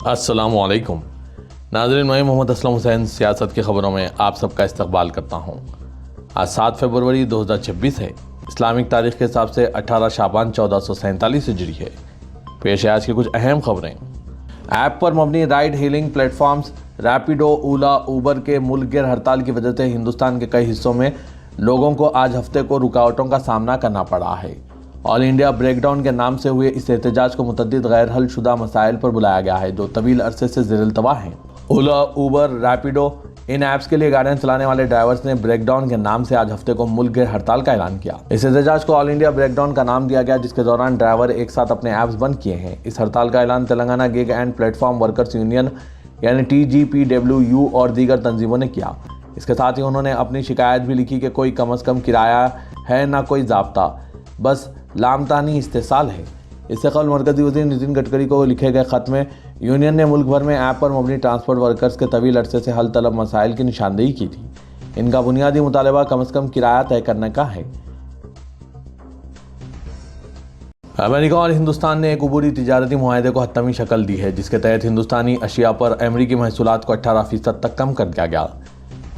अस्सलामुअलैकुम नाज़रीन, मैं मोहम्मद असलम हुसैन सियासत की ख़बरों में आप सबका इस्तकबाल करता हूँ। आज 7 फरवरी 2026 है। इस्लामिक तारीख़ के हिसाब से 18 शाबान 1447 हिजरी है। पेश है आज की कुछ अहम खबरें। ऐप पर मबनी राइड हीलिंग प्लेटफॉर्म्स रैपिडो, ओला, उबर के मुल्क गिर हड़ताल की वजह से हिंदुस्तान के कई हिस्सों में लोगों को आज हफ्ते को रुकावटों का सामना करना पड़ा है। ऑल इंडिया ब्रेकडाउन के नाम से हुए इस एहतजाज को मुतअद्दिद गैर हल शुदा मसाइल पर बुलाया गया है जो तवील अरसे से ज़ेर-ए-इल्तवा हैं। ओला, उबर, रैपिडो इन ऐप्स के लिए गाड़ियां चलाने वाले ड्राइवर्स ने ब्रेकडाउन के नाम से आज हफ्ते को मुल्क गिर हड़ताल का ऐलान किया। इस एहतजाज को ऑल इंडिया ब्रेकडाउन का नाम दिया गया, जिसके दौरान ड्राइवर एक साथ अपने ऐप्स बंद किए हैं। इस हड़ताल का ऐलान Telangana gig and platform workers union यानी TGPWU और दीगर तंजीमों ने किया। इसके साथ ही उन्होंने अपनी शिकायत भी लिखी कि कोई कम अज़ कम किराया है ना कोई ज़ाब्ता, बस लामतानी इस्तेसाल है। इससे कबल मरकज़ी वज़ीर नितिन गडकरी को लिखे गए ख़त में यूनियन ने मुल्क भर में ऐप पर मबनी ट्रांसपोर्ट वर्कर्स के तवील अरसे से हल तलब मसाइल की निशानदेही की थी। इनका बुनियादी मुतालबा कम अज़ कम किराया तय करने का है। अमेरिका और हिंदुस्तान ने एक अबूरी तिजारती मुआहदे को हतमी शक्ल दी है, जिसके तहत हिंदुस्तानी अशिया पर अमरीकी महसूलात को 18% तक कम कर दिया गया।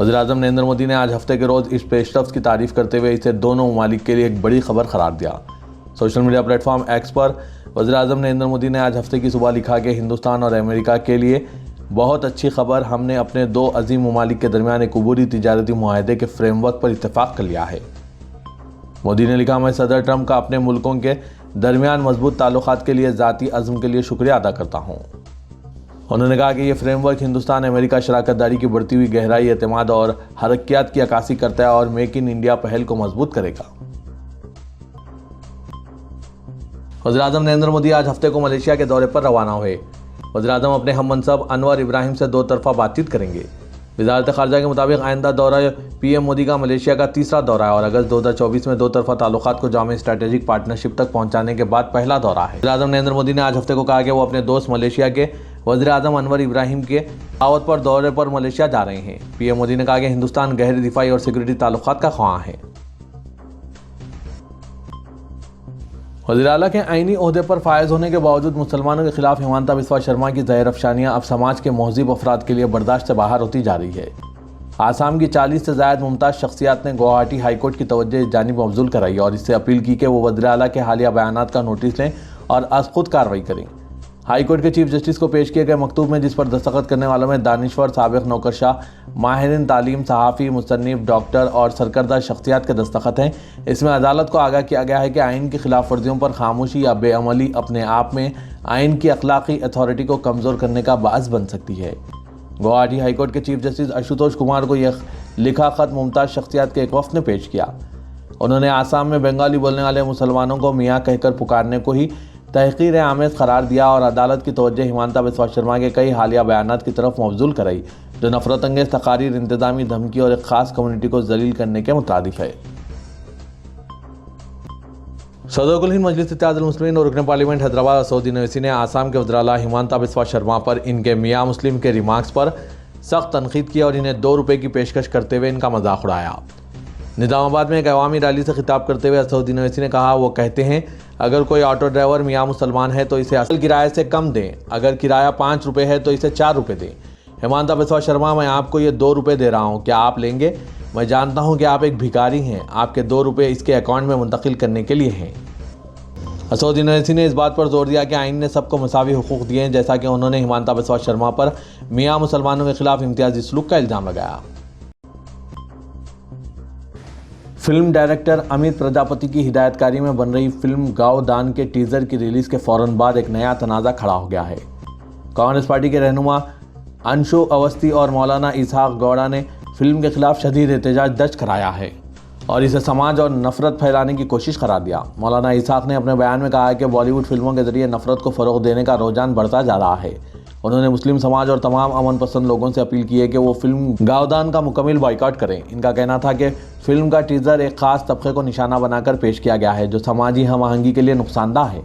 वज़ीर-ए-आज़म नरेंद्र मोदी ने आज हफ्ते के रोज़ इस पेशरफ्त की तारीफ़ करते हुए इसे दोनों ममालिक के लिए एक बड़ी खबर करार दिया। सोशल मीडिया प्लेटफॉर्म एक्स पर वज़ीर-ए-आज़म नरेंद्र मोदी ने आज हफ्ते की सुबह लिखा कि हिंदुस्तान और अमेरिका के लिए बहुत अच्छी खबर, हमने अपने दो अजीम ममालिक के दरमियान एक अबूरी तिजारती मुआहदे के फ्रेमवर्क पर इत्तेफाक कर लिया है। मोदी ने लिखा, मैं सदर ट्रंप का अपने मुल्कों के दरमियान मजबूत ताल्लुकात के लिए ज़ाती अज़्म के लिए शुक्रिया अदा करता हूँ। उन्होंने कहा कि यह फ्रेमवर्क हिंदुस्तान अमेरिका शराकतदारी की बढ़ती हुई गहराई, एतमाद और हरकियात की अक्कासी करता है और मेक इन इंडिया पहल को मजबूत करेगा। वज़ीर-ए-आज़म नरेंद्र मोदी आज हफ्ते को मलेशिया के दौरे पर रवाना हुए। वज़ीर-ए-आज़म अपने हम मनसब अनवर इब्राहिम से दो तरफा बातचीत करेंगे। वज़ारत ख़ारजा के मुताबिक आइंदा दौरा PM मोदी का मलेशिया का तीसरा दौरा है और अगस्त 2024 में दो तरफा ताल्लुकात को जामे स्ट्रैटेजिक पार्टनरशिप तक पहुंचाने के बाद पहला दौरा है। वज़ीर-ए-आज़म नरेंद्र मोदी ने आज हफ्ते को कहा कि वो अपने दोस्त मलेशिया के वज़ीर-ए-आज़म अनवर इब्राहिम के दावत पर दौरे पर मलेशिया जा रहे हैं। PM मोदी ने कहा कि हिंदुस्तान गहरी दिफाई और सिक्योरिटी ताल्लुकात का ख्वाह है। वज़ीर आला के आईनी ओहदे पर फायज होने के बावजूद मुसलमानों के खिलाफ हिमांता बिस्वा शर्मा की ज़हर अफशानियाँ अब समाज के महज़ूब अफराद के लिए बर्दाश्त से बाहर होती जा रही है। आसाम की 40 से ज़ायद मुमताज़ शख्सियात ने गुवाहाटी हाईकोर्ट की तवज्जो इस जानिब मबज़ूल कराई और इससे अपील की कि वो वज़ीर आला के हालिया बयानात का नोटिस लें और आज खुद कार्रवाई करें। हाईकोर्ट के चीफ जस्टिस को पेश किए गए मकतूब में, जिस पर दस्तखत करने वालों में दानिश्वर, साबिक़ नौकरशाह, माहिरीन तालीम, सहाफ़ी, मुसन्निफ, डॉक्टर और सरकर्दा शख्सियात के दस्तखत हैं। इसमें अदालत को आगाह किया गया है कि आइन की खिलाफ वर्जियों पर खामोशी या बेअमली अपने आप में आइन की अखलाकी अथॉरिटी को कमज़ोर करने का बाअस बन सकती है। गुवाहाटी हाईकोर्ट के चीफ जस्टिस आशुतोष कुमार को यह लिखा ख़त मुमताज़ शख्सियात के एक वफ़द ने पेश किया। उन्होंने आसाम में बंगाली बोलने वाले मुसलमानों को मियाँ कहकर पुकारने को ही तहक़ीर आमेज़ करार दिया और अदालत की तवज्जो हिमांता बिस्वा शर्मा के कई हालिया बयानात की तरफ मबज़ूल कराई जो नफरत अंगेज़ तकारीर, इंतज़ामी धमकी और एक ख़ास कम्युनिटी को जलील करने के मुतादिफ़ है। सदर कुल हिंद मजलिस इत्तेहादुल मुस्लिमीन और रुकन पार्लियामेंट हैदराबाद सऊदी ओवैसी ने आसाम के वज़ीर आला हिमांता बिस्वा शर्मा पर इनके मियाँ मुस्लिम के रिमार्क्स पर सख्त तनकीद किया और इन्हें ₹2 की पेशकश करते हुए इनका मजाक उड़ाया। निज़ामाबाद में एक अवामी रैली से खिताब करते हुए सऊदी ओवैसी ने कहा, वो कहते हैं अगर कोई ऑटो ड्राइवर मियाँ मुसलमान है तो इसे असल किराए से कम दें, अगर किराया ₹5 है तो इसे ₹4 दें। हिमांता बिस्वा शर्मा, मैं आपको ये ₹2 दे रहा हूँ, क्या आप लेंगे? मैं जानता हूँ कि आप एक भिखारी हैं, आपके ₹2 इसके अकाउंट में मुंतकिल करने के लिए हैं। सऊदी ओवैसी ने इस बात पर जोर दिया कि आइन ने सबको मसावी हुकूक दिए हैं, जैसा कि उन्होंने हिमांता बिस्वा शर्मा पर मियाँ मुसलमानों के खिलाफ इम्तियाजी सलूक का इल्ज़ाम लगाया। फिल्म डायरेक्टर अमित प्रजापति की हिदायतकारी में बन रही फिल्म गाँव दान के टीज़र की रिलीज़ के फ़ौरन बाद एक नया तनाज़ा खड़ा हो गया है। कांग्रेस पार्टी के रहनुमा अंशु अवस्थी और मौलाना इसहाक गौड़ा ने फिल्म के खिलाफ शदीद एहतजाज दर्ज कराया है और इसे समाज और नफरत फैलाने की कोशिश करार दिया। मौलाना इसहाक ने अपने बयान में कहा है कि बॉलीवुड फिल्मों के जरिए नफरत को फ़रोग़ देने का रुझान बढ़ता जा रहा है। उन्होंने मुस्लिम समाज और तमाम अमन पसंद लोगों से अपील की है कि वो फिल्म गावदान का मुकम्मल बॉयकॉट करें। इनका कहना था कि फिल्म का टीज़र एक ख़ास तबके को निशाना बनाकर पेश किया गया है जो समाजी हम आहंगी के लिए नुकसानदा है।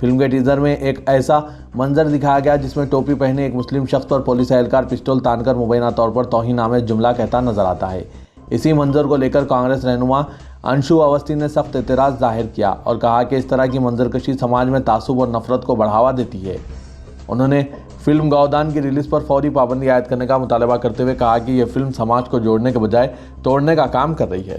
फिल्म के टीज़र में एक ऐसा मंजर दिखाया गया जिसमें टोपी पहने एक मुस्लिम शख्स पर पुलिस एहलकार पिस्टल तानकर मुबैना तौर पर तौहीन-आमेज़ जुमला कहता नजर आता है। इसी मंजर को लेकर कांग्रेस रहनुमा अंशु अवस्थी ने सख्त एतराज़ जाहिर किया और कहा कि इस तरह की मंजरकशी समाज में तासुब और नफरत को बढ़ावा देती है। उन्होंने फिल्म गौदान की रिलीज पर फौरी पाबंदी आयद करने का मुतालबा करते हुए कहा कि यह फिल्म समाज को जोड़ने के बजाय तोड़ने का काम कर रही है।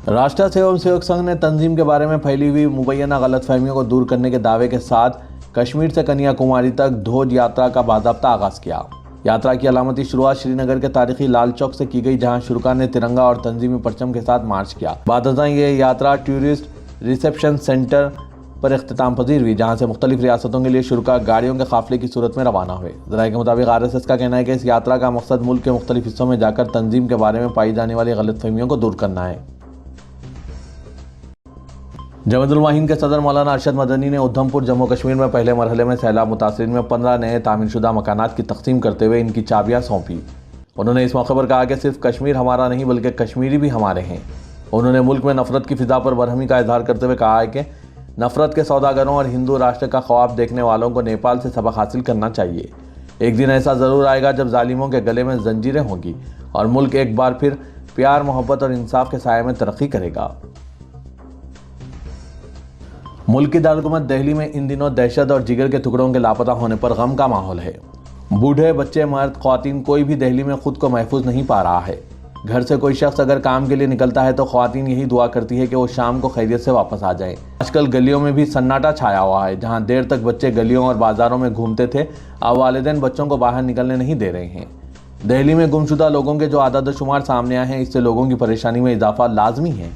राष्ट्रीय स्वयं सेवक संघ ने तंजीम के बारे में फैली हुई मुबैना गलतफहमियों को दूर करने के दावे के साथ कश्मीर से कन्याकुमारी तक ध्वज यात्रा का बाज़ाब्ता आगाज किया। यात्रा की अलामती शुरुआत श्रीनगर के तारीखी लाल चौक से की गई, जहां शुरा ने तिरंगा और तंजीमी परचम के साथ मार्च किया। बादशाह ये यात्रा टूरिस्ट रिसेप्शन सेंटर पर इख्तिताम पजीर हुई, जहां से मुख्तलिफ रियासतों के लिए शुरा गाड़ियों के काफिले की सूरत में रवाना हुए। ज़राए के मुताबिक RSS का कहना है कि इस यात्रा का मकसद मुल्क के मुख्तलिफ हिस्सों में जाकर तंजीम के बारे में पाई जाने वाली गलतफहमियों को दूर करना है। जमात-उल मुवहिदीन के सदर मौलाना अरशद मदनी ने उधमपुर जम्मू कश्मीर में पहले मरहले में सैलाब मुतासरीन में 15 नए तामीरशुदा मकानात की तकसीम करते हुए इनकी चाबियां सौंपी। उन्होंने इस मौके पर कहा कि सिर्फ कश्मीर हमारा नहीं बल्कि कश्मीरी भी हमारे हैं। उन्होंने मुल्क में नफरत की फिजा पर बरहमी का इजहार करते हुए कहा है कि नफरत के सौदागरों और हिंदू राष्ट्र का ख्वाब देखने वालों को नेपाल से सबक हासिल करना चाहिए। एक दिन ऐसा ज़रूर आएगा जब जालिमों के गले में जंजीरें होंगी और मुल्क एक बार फिर प्यार, मोहब्बत और इंसाफ के साये में तरक्की करेगा। मुल्क की दारकूमत दिल्ली में इन दिनों दहशत और जिगर के टुकड़ों के लापता होने पर गम का माहौल है। बूढ़े, बच्चे, मर्द, ख्वातीन कोई भी दिल्ली में खुद को महफूज नहीं पा रहा है। घर से कोई शख्स अगर काम के लिए निकलता है तो ख्वातीन यही दुआ करती है कि वो शाम को खैरियत से वापस आ जाएं। आजकल गलियों में भी सन्नाटा छाया हुआ है। जहां देर तक बच्चे गलियों और बाजारों में घूमते थे, अब वालिदैन बच्चों को बाहर निकलने नहीं दे रहे हैं। दिल्ली में गुमशुदा लोगों के जो आदाद शुमार सामने आए हैं, इससे लोगों की परेशानी में इजाफा लाजमी है।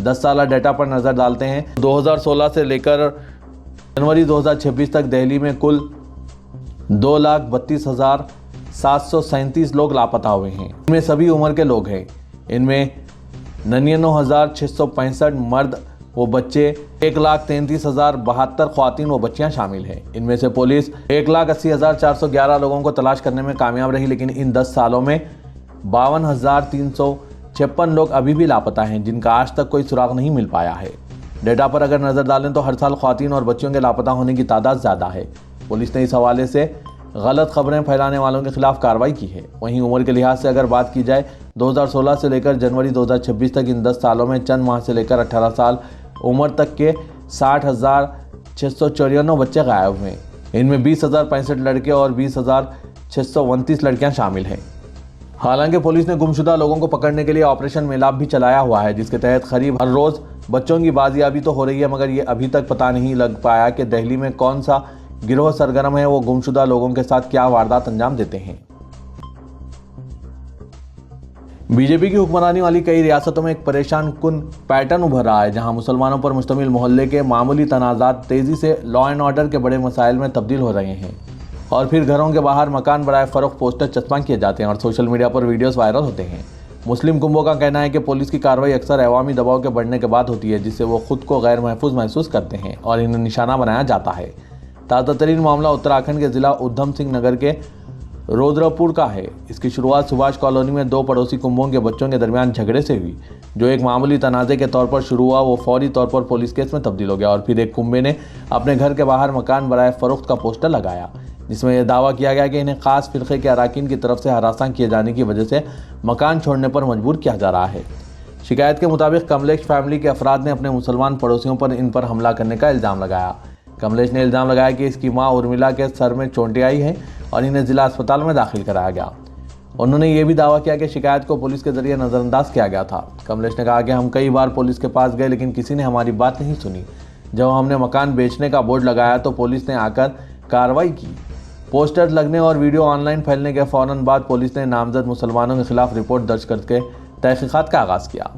10 साल डेटा पर नज़र डालते हैं। 2016 से लेकर जनवरी 2026 तक दिल्ली में कुल 2,32,737 लोग लापता हुए हैं। इनमें सभी उम्र के लोग हैं। इनमें 99,665 मर्द व बच्चे, 1,33,072 ख्वातीन व बच्चियां शामिल हैं। इनमें से पुलिस 1,80,411 लोगों को तलाश करने में कामयाब रही, लेकिन इन 10 सालों में 52,356 लोग अभी भी लापता हैं, जिनका आज तक कोई सुराग नहीं मिल पाया है। डेटा पर अगर नज़र डालें तो हर साल ख्वातीन और बच्चियों के लापता होने की तादाद ज़्यादा है। पुलिस ने इस हवाले से गलत खबरें फैलाने वालों के खिलाफ कार्रवाई की है। वहीं उम्र के लिहाज से अगर बात की जाए, 2016 से लेकर जनवरी 2026 तक इन 10 सालों में चंद माह से लेकर 18 साल उम्र तक के 60,694 बच्चे गायब हुए। इनमें 20,065 लड़के और 20,629 लड़कियां शामिल हैं। हालांकि पुलिस ने गुमशुदा लोगों को पकड़ने के लिए ऑपरेशन मेलाप भी चलाया हुआ है, जिसके तहत करीब हर रोज़ बच्चों की बाजियाबी तो हो रही है, मगर ये अभी तक पता नहीं लग पाया कि दिल्ली में कौन सा गिरोह सरगर्म है, वो गुमशुदा लोगों के साथ क्या वारदात अंजाम देते हैं। बीजेपी की हुक्मरानी वाली कई रियासतों में एक परेशान कुन पैटर्न उभर रहा है, जहां मुसलमानों पर मुश्तमिल मोहल्ले के मामूली तनाज़ात तेज़ी से लॉ एंड ऑर्डर के बड़े मसाइल में तब्दील हो रहे हैं और फिर घरों के बाहर मकान बराए फ़रोख्त पोस्टर चस्पा किए जाते हैं और सोशल मीडिया पर वीडियोस वायरल होते हैं। मुस्लिम कुंभों का कहना है कि पुलिस की कार्रवाई अक्सर अवामी दबाव के बढ़ने के बाद होती है, जिससे वो खुद को गैर महफूज महसूस करते हैं और इन्हें निशाना बनाया जाता है। ताज़ा तरीन मामला उत्तराखंड के ज़िला उधम सिंह नगर के रुद्रपुर का है। इसकी शुरुआत सुभाष कॉलोनी में 2 पड़ोसी कुंभों के बच्चों के दरमियान झगड़े से हुई, जो एक मामूली तनाज़े के तौर पर शुरू हुआ, वो फौरी तौर पर पुलिस केस में तब्दील हो गया और फिर एक कुंभे ने अपने घर के बाहर मकान बराए फ़रोख्त का पोस्टर लगाया, जिसमें यह दावा किया गया कि इन्हें ख़ास फ़िरक़े के अराकीन की तरफ से हरासा किए जाने की वजह से मकान छोड़ने पर मजबूर किया जा रहा है। शिकायत के मुताबिक कमलेश फैमिली के अफराद ने अपने मुसलमान पड़ोसियों पर इन पर हमला करने का इल्ज़ाम लगाया। कमलेश ने इल्ज़ाम लगाया कि इसकी मां उर्मिला के सर में चोटें आई हैं और इन्हें ज़िला अस्पताल में दाखिल कराया गया। उन्होंने ये भी दावा किया कि शिकायत को पुलिस के जरिए नज़रअंदाज किया गया था। कमलेश ने कहा कि हम कई बार पुलिस के पास गए, लेकिन किसी ने हमारी बात नहीं सुनी। जब हमने मकान बेचने का बोर्ड लगाया तो पुलिस ने आकर कार्रवाई की। पोस्टर लगने और वीडियो ऑनलाइन फैलने के फ़ौरन बाद पुलिस ने नामजद मुसलमानों के खिलाफ रिपोर्ट दर्ज करके तहकीकात का आगाज़ किया।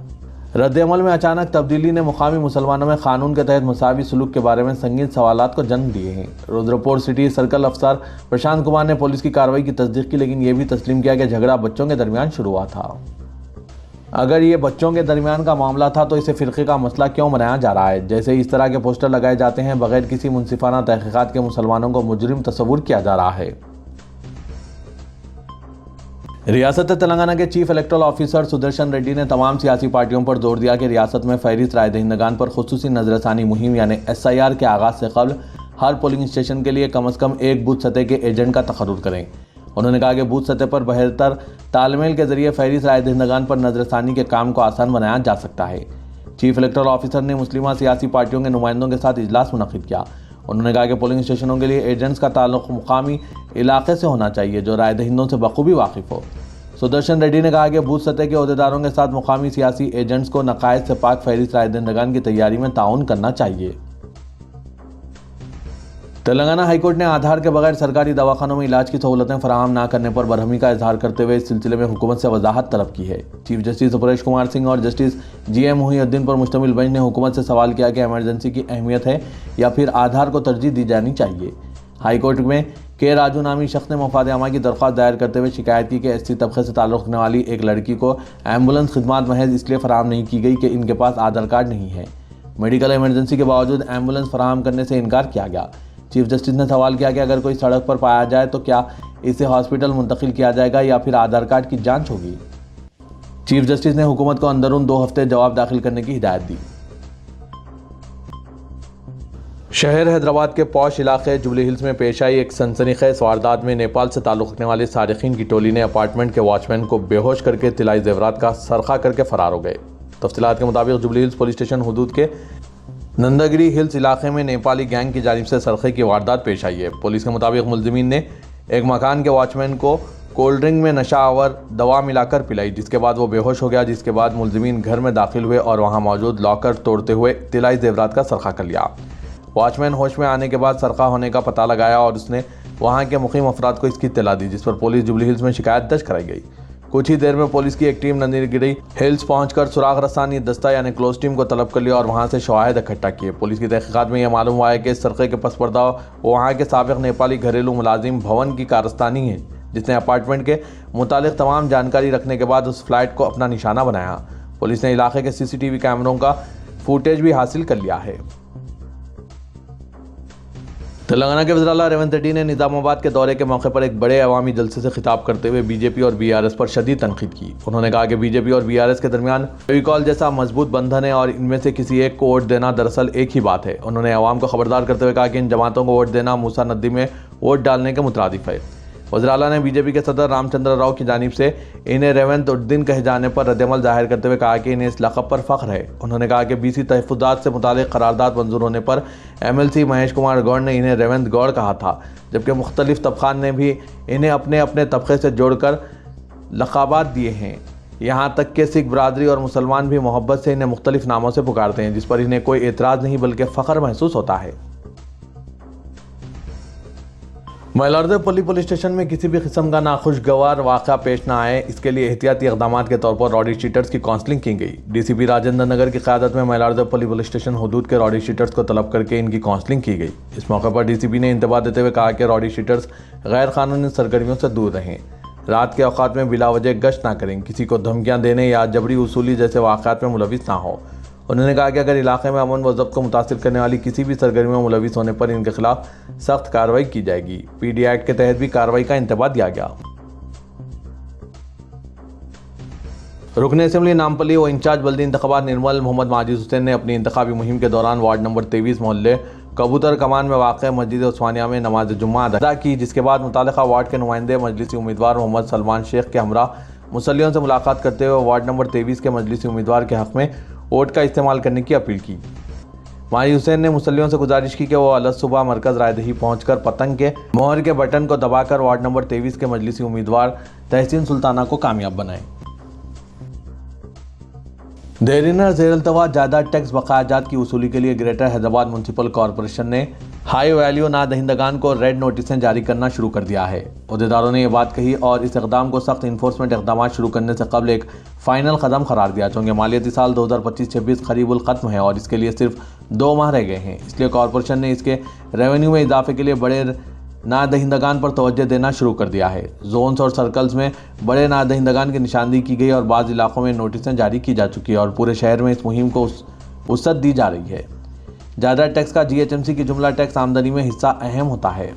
रद्द-ए-अमल में अचानक तब्दीली ने मुकामी मुसलमानों में कानून के तहत मसावी सलूक के बारे में संगीन सवालात को जन्म दिए हैं। रुद्रपुर सिटी सर्कल अफसर प्रशांत कुमार ने पुलिस की कार्रवाई की तस्दीक की, लेकिन यह भी तस्लीम किया कि झगड़ा बच्चों के दरमियान शुरू हुआ था। अगर ये बच्चों के दरमियान का मामला था तो इसे फ़िरक़े का मसला क्यों बनाया जा रहा है? जैसे इस तरह के पोस्टर लगाए जाते हैं, बगैर किसी मुनसिफाना तहकीकात के मुसलमानों को मुजरिम तस्वुर किया जा रहा है। रियासत तेलंगाना के chief electoral officer Sudarshan Reddy ने तमाम सियासी पार्टियों पर जोर दिया कि रियासत में फहरिस्त राय दहिंदगान पर खुसूसी नजरसानी मुहिम यानी SIR के आगाज़ से कबल हर पोलिंग स्टेशन के लिए कम से कम एक बूथ सतह के एजेंट का तखर्रुर करें। उन्होंने कहा कि बूथ सतह पर बेहतर तालमेल के जरिए फहरिस्त राय दहिंदगान पर नजरसानी के काम को आसान बनाया जा सकता है। चीफ इलेक्टोरल ऑफिसर ने मुस्लिमा सियासी पार्टियों के नुमाइंदों के साथ इजलास मुनक़िद किया। उन्होंने कहा कि पोलिंग स्टेशनों के लिए एजेंट्स का ताल्लुक मुकामी इलाके से होना चाहिए जो राय दहिंदों से बखूबी वाकिफ हो। सुदर्शन रेड्डी ने कहा कि बूथ सतह के अहदेदारों के साथ मुकामी सियासी एजेंट्स को नकायद से पाक फहरिस्त राय दहिंदगान की तैयारी में ताउन करना चाहिए। तेलंगाना हाईकोर्ट ने आधार के बगैर सरकारी दवाखानों में इलाज की सहूलतें फराहम न करने पर बरहमी का इजहार करते हुए इस सिलसिले में हुकूमत से वजाहत तलब की है। चीफ जस्टिस सुरेश कुमार सिंह और जस्टिस GM मुहिउद्दीन पर मुश्तमिल बेंच ने हुकूमत से सवाल किया कि इमरजेंसी की अहमियत है या फिर आधार को तरजीह दी जानी चाहिए। हाईकोर्ट में के राजू नामी शख्स ने मफाद आमा की दरख्वास्त दायर करते हुए शिकायत की कि SC तबके से ताल्लुक़ रखने वाली एक लड़की को एम्बुलेंस खिदमात महज इसलिए फराहम नहीं की गई कि इनके पास आधार कार्ड नहीं है। मेडिकल इमरजेंसी के बावजूद एम्बुलेंस फराहम करने से इनकार किया गया। चीफ जस्टिस ने सवाल किया कि अगर कोई सड़क पर पाया जाए तो क्या इसे हॉस्पिटल मुंतकिल किया जाएगा या फिर आधार कार्ड की जांच होगी। चीफ जस्टिस ने हुकूमत को अंदरून 2 हफ्ते जवाब दाखिल करने की हिदायत दी। शहर हैदराबाद के पॉश इलाके जुबली हिल्स में पेश आई एक सनसनीखेज वारदात में नेपाल से ताल्लुक़ रखने वाले सारिकीन की टोली ने अपार्टमेंट के वॉचमैन को बेहोश करके तिलाई जेवरात का सरखा करके फरार हो गए। तफसीलात के मुताबिक जुबली हिल्स पुलिस स्टेशन हुदूद के नंदागिरी हिल्स इलाके में नेपाली गैंग की जानिब से सरखे की वारदात पेश आई है। पुलिस के मुताबिक मुलजिमीन ने एक मकान के वॉचमैन को कोल्ड ड्रिंक में नशा आवर दवा मिलाकर पिलाई, जिसके बाद वो बेहोश हो गया। जिसके बाद मुलजिमीन घर में दाखिल हुए और वहां मौजूद लॉकर तोड़ते हुए तिलाई जेवरात का सरखा कर लिया। वॉचमैन होश में आने के बाद सरखा होने का पता लगाया और उसने वहां के मुक़ीम अफराद को इसकी इत्तला दी, जिस पर पुलिस जुबली हिल्स में शिकायत दर्ज कराई गई। कुछ ही देर में पुलिस की एक टीम नंदीगिरी हिल्स पहुंचकर सुराग रसानी दस्ता यानी क्लोज टीम को तलब कर लिया और वहां से शवाहिद इकट्ठा किए। पुलिस की तहकीकात में यह मालूम हुआ है कि इस सरक़े के पसपर्दा वहां के साबिक़ नेपाली घरेलू मुलाजिम भवन की कारस्तानी है, जिसने अपार्टमेंट के मुतालिक तमाम जानकारी रखने के बाद उस फ्लैट को अपना निशाना बनाया। पुलिस ने इलाके के CCTV कैमरों का फुटेज भी हासिल कर लिया है। तेलंगाना के वज़ीर आला रेवंत रेड्डी ने निज़ामाबाद के दौरे के मौके पर एक बड़े अवामी जलसे से खिताब करते हुए BJP और BRS पर शदीद तनकीद की। उन्होंने कहा कि BJP और BRS के दरमियान फेविकॉल जैसा मजबूत बंधन है और इनमें से किसी एक को वोट देना दरअसल एक ही बात है। उन्होंने अवाम को खबरदार करते हुए कहा कि इन जमातों को वोट देना मूसा नदी में वोट डालने के मुतरादिफ है। वज़ीर आला ने BJP के सदर रामचंद्र राव की जानिब से इन्हें रेवंत उद्दीन कहे जाने पर रद्दअमल जाहिर करते हुए कहा कि इन्हें इस लक़ब पर फ़ख्र है। उन्होंने कहा कि BC तहफ़्फ़ुज़ात से मुतालिक करारदाद मंजूर होने पर MLC महेश कुमार गौड़ ने इन्हें रेवंत गौड़ कहा था, जबकि मुख्तलिफ तबक़ात ने भी इन्हें अपने अपने तबक़े से जोड़कर लक़ाबात दिए हैं। यहाँ तक कि सिख बरादरी और मुसलमान भी मोहब्बत से इन्हें मुख्तलिफ नामों से पुकारते हैं, जिस पर इन्हें कोई एतराज़ नहीं बल्कि फ़ख्र महसूस होता है। मैलारदेवपल्ली पुलिस स्टेशन में किसी भी किस्म का नाखुशगवार वाक़ा पेश न आए, इसके लिए एहतियाती इक़दामात के तौर पर रॉडी शीटर्स की काउंसलिंग की गई। DCP राजेंद्र नगर की क़यादत में मैलारदेवपल्ली पुलिस स्टेशन हुदूद के रॉडी शीटर्स को तलब करके इनकी काउंसलिंग की गई। इस मौके पर DCP ने इंतबाह देते हुए कहा कि रॉडी शीटर्स गैर कानूनी सरगर्मियों से दूर रहें, रात के औकात में बिलावजह गश्त ना करें, किसी को धमकियाँ देने या जबरी वसूली जैसे वाक़ात में मुलविस ना हो। उन्होंने कहा कि अगर इलाके में अमन व ज़ब्त को मुतासिर करने वाली किसी भी सरगर्मी में मुलविस होने पर इनके खिलाफ सख्त कार्रवाई की जाएगी। PD एक्ट के तहत भी कार्रवाई का इंतबाह दिया गया। रुकन असेंबली नामपल्ली व इंचार्ज बल्दी इंतखाबात निर्मल मोहम्मद माजिद हुसैन ने अपनी इंतखाबी मुहिम के दौरान वार्ड नंबर 23 मोहल्ले कबूतर कमान में वाक़ मस्जिद उस्मानिया में नमाज जुम्मा अदा की, जिसके बाद मुतालिका वार्ड के नुमाइंदे मजलिसी उम्मीदवार मोहम्मद सलमान शेख के हमरा मुसल्लियों से मुलाकात करते हुए वार्ड नंबर 23 के मजलिसी उम्मीदवार के हक़ में वोट का इस्तेमाल करने की अपील की। माजी हुसैन ने मुसल्लियों से गुजारिश की कि वो अलग सुबह मरकज़ रायदही पहुंचकर पतंग के मोहर के बटन को दबाकर वार्ड नंबर 23 के मजलिसी उम्मीदवार तहसीन सुल्ताना को कामयाब बनाएं। देरीना ज़ेर-अल्तवा जायदाद टैक्स बकायाजात की वसूली के लिए ग्रेटर हैदराबाद म्यूनसिपल कॉरपोरेशन ने हाई वैल्यू नादहिंदगान को रेड नोटिसें जारी करना शुरू कर दिया है। अहदेदारों ने यह बात कही और इस इक़दाम को सख्त इन्फोर्समेंट इक़दाम शुरू करने से कबल एक फ़ाइनल कदम करार दिया, चूँकि मालियाती साल 2025-26 करीबुल ख़त्म है और इसके लिए सिर्फ 2 माह रह गए हैं। इसलिए कॉरपोरेशन ने इसके रेवेन्यू में इजाफे के लिए बड़े नादहिंदगान पर तवज्जो देना शुरू कर दिया है। जोन्स और सर्कल्स में बड़े नादहिंदगान की निशानदेही की गई और बाज़ इलाकों में नोटिसें जारी की जा चुकी है और पूरे शहर में इस मुहिम को वसअत दी जा रही है। जायदाद टैक्स का GHMC की जुमला टैक्स आमदनी में हिस्सा अहम होता है।